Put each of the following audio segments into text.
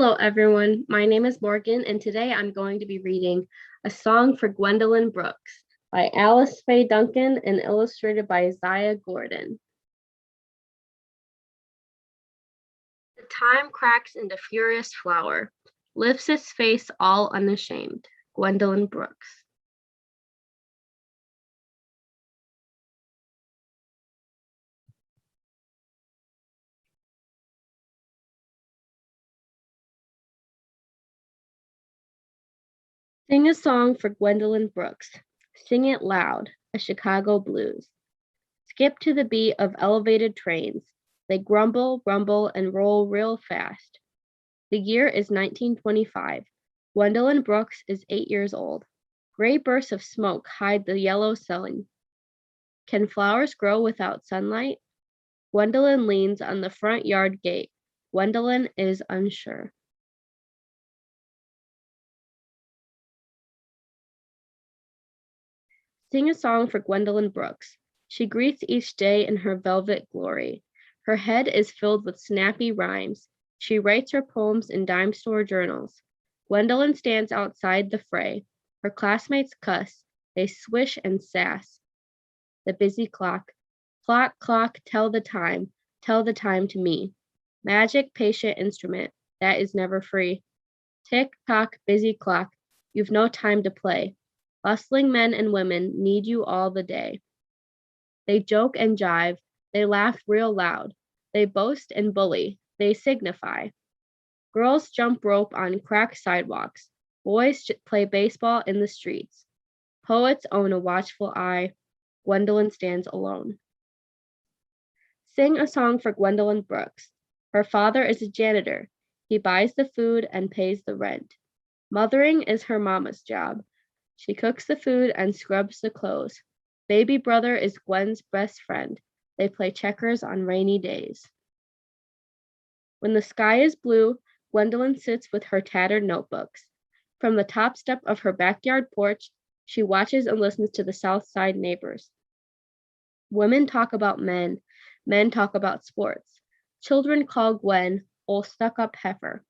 Hello, everyone. My name is Morgan, and today I'm going to be reading A Song for Gwendolyn Brooks by Alice Faye Duncan and illustrated by Isaiah Gordon. The time cracks into furious flower, lifts its face all unashamed. Gwendolyn Brooks. Sing a song for Gwendolyn Brooks. Sing it loud, a Chicago blues. Skip to the beat of elevated trains. They grumble, rumble, and roll real fast. The year is 1925. Gwendolyn Brooks is 8 years old. Gray bursts of smoke hide the yellow ceiling. Can flowers grow without sunlight? Gwendolyn leans on the front yard gate. Gwendolyn is unsure. Sing a song for Gwendolyn Brooks. She greets each day in her velvet glory. Her head is filled with snappy rhymes. She writes her poems in dime store journals. Gwendolyn stands outside the fray. Her classmates cuss. They swish and sass. The busy clock. Clock, clock, tell the time to me. Magic, patient instrument, that is never free. Tick tock, busy clock, you've no time to play. Bustling men and women need you all the day. They joke and jive, they laugh real loud. They boast and bully, they signify. Girls jump rope on cracked sidewalks. Boys play baseball in the streets. Poets own a watchful eye. Gwendolyn stands alone. Sing a song for Gwendolyn Brooks. Her father is a janitor. He buys the food and pays the rent. Mothering is her mama's job. She cooks the food and scrubs the clothes. Baby brother is Gwen's best friend. They play checkers on rainy days. When the sky is blue, Gwendolyn sits with her tattered notebooks. From the top step of her backyard porch, she watches and listens to the South Side neighbors. Women talk about men talk about sports. Children call Gwen old stuck-up heifer.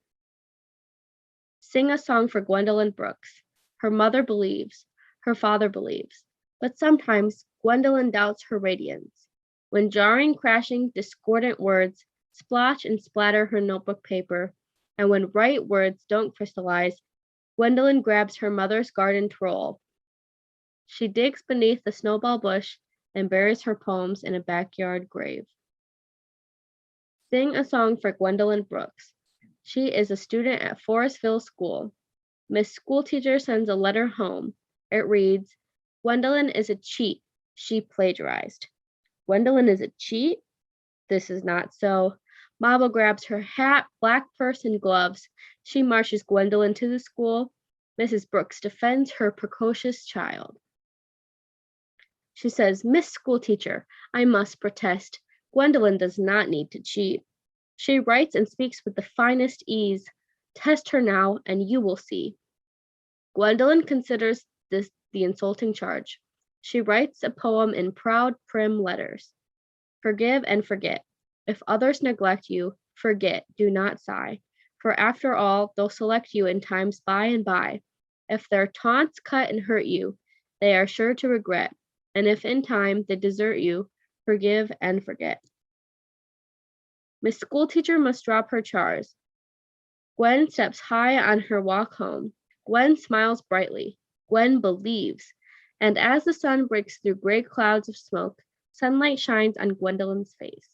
Sing a song for Gwendolyn Brooks. Her mother believes, her father believes, but sometimes Gwendolyn doubts her radiance. When jarring, crashing, discordant words splotch and splatter her notebook paper, and when right words don't crystallize, Gwendolyn grabs her mother's garden trowel. She digs beneath the snowball bush and buries her poems in a backyard grave. Sing a song for Gwendolyn Brooks. She is a student at Forestville School. Miss Schoolteacher sends a letter home. It reads, Gwendolyn is a cheat. She plagiarized. Gwendolyn is a cheat? This is not so. Mama grabs her hat, black purse, and gloves. She marches Gwendolyn to the school. Mrs. Brooks defends her precocious child. She says, Miss Schoolteacher, I must protest. Gwendolyn does not need to cheat. She writes and speaks with the finest ease. Test her now, and you will see. Gwendolyn considers this the insulting charge. She writes a poem in proud, prim letters. Forgive and forget. If others neglect you, forget, do not sigh. For after all, they'll select you in times by and by. If their taunts cut and hurt you, they are sure to regret. And if in time they desert you, forgive and forget. Miss Schoolteacher must drop her chars. Gwen steps high on her walk home. Gwen smiles brightly. Gwen believes. And as the sun breaks through gray clouds of smoke, sunlight shines on Gwendolyn's face.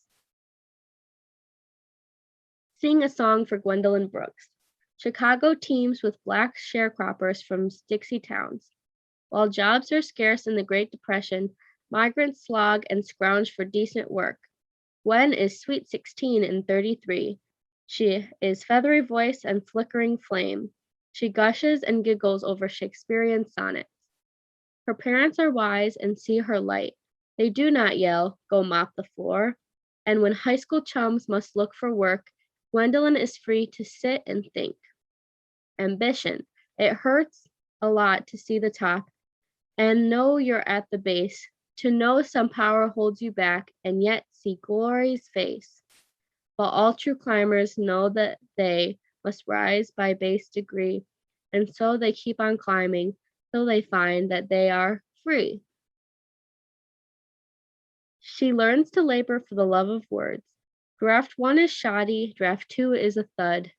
Sing a song for Gwendolyn Brooks. Chicago teems with black sharecroppers from Dixie towns. While jobs are scarce in the Great Depression, migrants slog and scrounge for decent work. Gwen is sweet 16 and 33. She is feathery voice and flickering flame. She gushes and giggles over Shakespearean sonnets. Her parents are wise and see her light. They do not yell, go mop the floor. And when high school chums must look for work, Gwendolyn is free to sit and think. Ambition. It hurts a lot to see the top and know you're at the base, to know some power holds you back and yet see glory's face. But all true climbers know that they must rise by base degree, and so they keep on climbing till they find that they are free. She learns to labor for the love of words. Draft 1 is shoddy, draft 2 is a thud.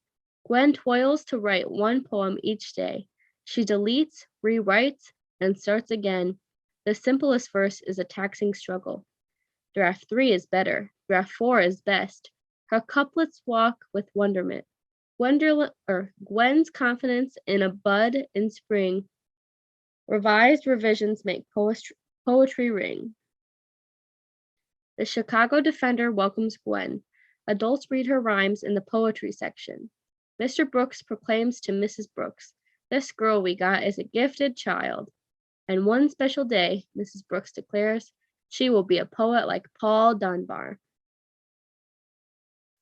Gwen toils to write one poem each day. She deletes, rewrites, and starts again. The simplest verse is a taxing struggle. Draft 3 is better. Draft 4 is best. Her couplets walk with wonderment. Gwen's confidence in a bud in spring. Revised revisions make poetry ring. The Chicago Defender welcomes Gwen. Adults read her rhymes in the poetry section. Mr. Brooks proclaims to Mrs. Brooks, "This girl we got is a gifted child." And one special day, Mrs. Brooks declares, she will be a poet like Paul Dunbar.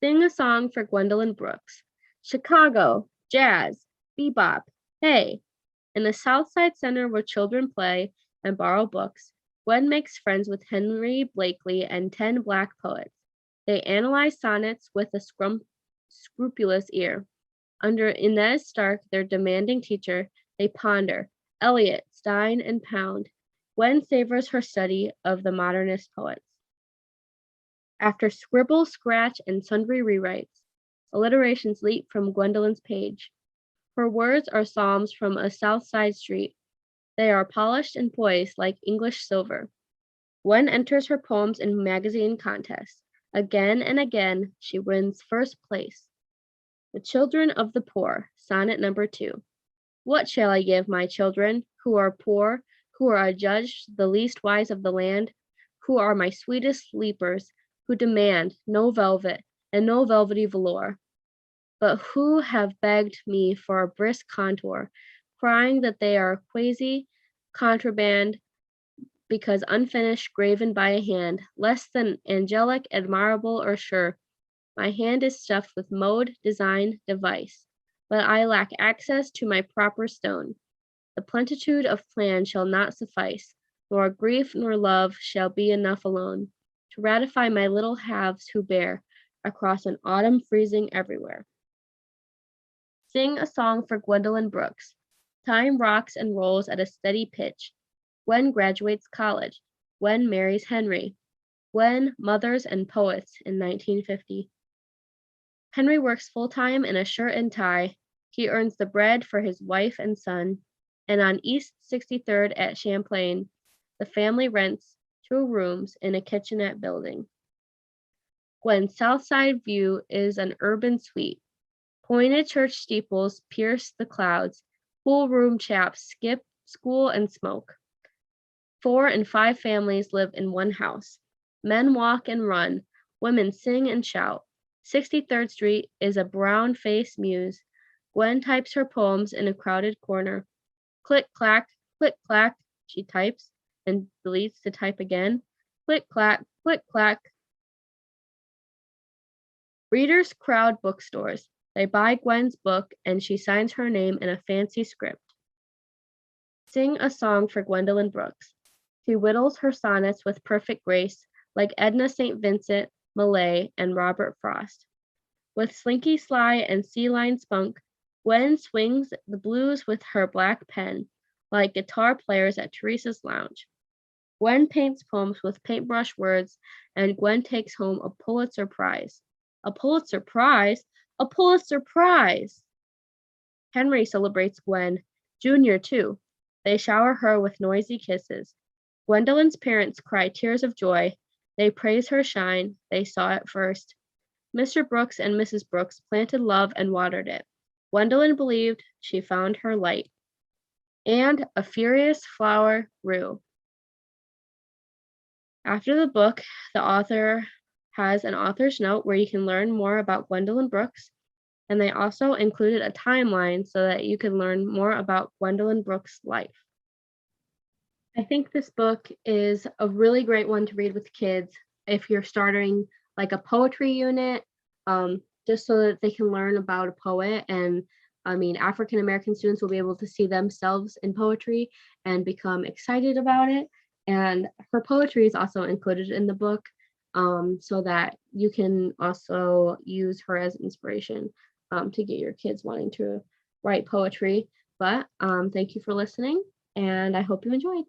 Sing a song for Gwendolyn Brooks. Chicago, jazz, bebop, hey. In the South Side Center where children play and borrow books, Gwen makes friends with Henry Blakely and 10 black poets. They analyze sonnets with a scrupulous ear. Under Inez Stark, their demanding teacher, they ponder Eliot, Stein, and Pound. Gwen savors her study of the modernist poets. After scribble, scratch, and sundry rewrites, alliterations leap from Gwendolyn's page. Her words are psalms from a South Side street. They are polished and poised like English silver. Gwen enters her poems in magazine contests. Again and again, she wins first place. The Children of the Poor, sonnet number 2. What shall I give my children, who are poor, who are adjudged the least wise of the land, who are my sweetest sleepers, who demand no velvet and no velvety velour, but who have begged me for a brisk contour, crying that they are quasi contraband, because unfinished, graven by a hand, less than angelic, admirable, or sure. My hand is stuffed with mode, design, device, but I lack access to my proper stone. The plenitude of plan shall not suffice, nor grief nor love shall be enough alone, to ratify my little halves who bear across an autumn freezing everywhere. Sing a song for Gwendolyn Brooks. Time rocks and rolls at a steady pitch. Gwen graduates college. Gwen marries Henry. Gwen mothers and poets in 1950. Henry works full-time in a shirt and tie. He earns the bread for his wife and son. And on East 63rd at Champlain, the family rents 2 rooms in a kitchenette building. Gwen's Southside view is an urban suite. Pointed church steeples pierce the clouds. Pool room chaps skip school and smoke. 4 and 5 families live in one house. Men walk and run. Women sing and shout. 63rd Street is a brown-faced muse. Gwen types her poems in a crowded corner. Click, clack, she types and deletes to type again. Click, clack, click, clack. Readers crowd bookstores. They buy Gwen's book and she signs her name in a fancy script. Sing a song for Gwendolyn Brooks. She whittles her sonnets with perfect grace, like Edna St. Vincent, Millay, and Robert Frost. With slinky sly and sea-line spunk, Gwen swings the blues with her black pen, like guitar players at Teresa's Lounge. Gwen paints poems with paintbrush words, and Gwen takes home a Pulitzer Prize. A Pulitzer Prize? A Pulitzer Prize! Henry celebrates Gwen, Junior too. They shower her with noisy kisses. Gwendolyn's parents cry tears of joy. They praise her shine. They saw it first. Mr. Brooks and Mrs. Brooks planted love and watered it. Gwendolyn believed she found her light. And a furious flower grew. After the book, the author has an author's note where you can learn more about Gwendolyn Brooks, and they also included a timeline so that you can learn more about Gwendolyn Brooks' life. I think this book is a really great one to read with kids if you're starting like a poetry unit, just so that they can learn about a poet. And I mean, African American students will be able to see themselves in poetry and become excited about it. And her poetry is also included in the book, so that you can also use her as inspiration. to get your kids wanting to write poetry. But thank you for listening, and I hope you enjoyed.